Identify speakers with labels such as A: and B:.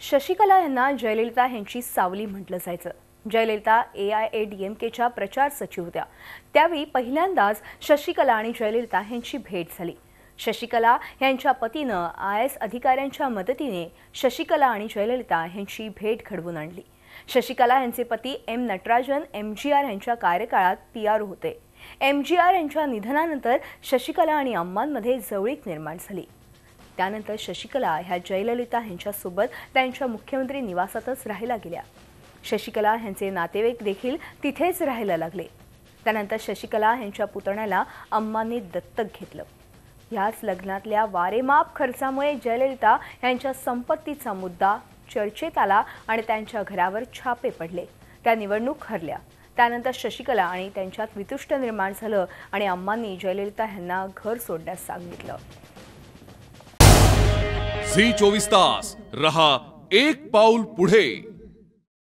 A: शशिकला यांना जयललिता यांची सावली म्हटलं जायचं। जयललिता AIADMKच्या प्रचार सचिव होत्या। त्यावेळी पहिल्यांदाच शशिकला आणि जयललिता यांची भेट झाली। शशिकला यांच्या पतीनं IAS अधिकाऱ्यांच्या मदतीने शशिकला आणि जयललिता यांची भेट घडवून आणली। शशिकला यांचे पती M नटराजन MGR यांच्या कार्यकाळात PRO होते। MGR यांच्या निधनानंतर शशिकला आणि अम्मांमध्ये जवळीक निर्माण झाली। त्यानंतर शशिकला ह्या जयललिता यांच्यासोबत त्यांच्या मुख्यमंत्री निवासातच राहायला गेल्या। शशिकला यांचे नातेवाईक देखील तिथेच राहायला लागले। त्यानंतर शशिकला यांच्या पुतण्याला अम्मांनी दत्तक घेतलं। याच लग्नातल्या वारेमाप खर्चामुळे जयललिता यांच्या संपत्तीचा मुद्दा चर्चेत आला आणि त्यांच्या घरावर छापे पडले। त्या निवडणूक हरल्या। त्यानंतर शशिकला आणि त्यांच्यात वितुष्ट निर्माण झालं आणि अम्मांनी जयललिता यांना घर सोडण्यास सांगितलं।
B: झी 24 तास रहा एक पाऊल पुढे।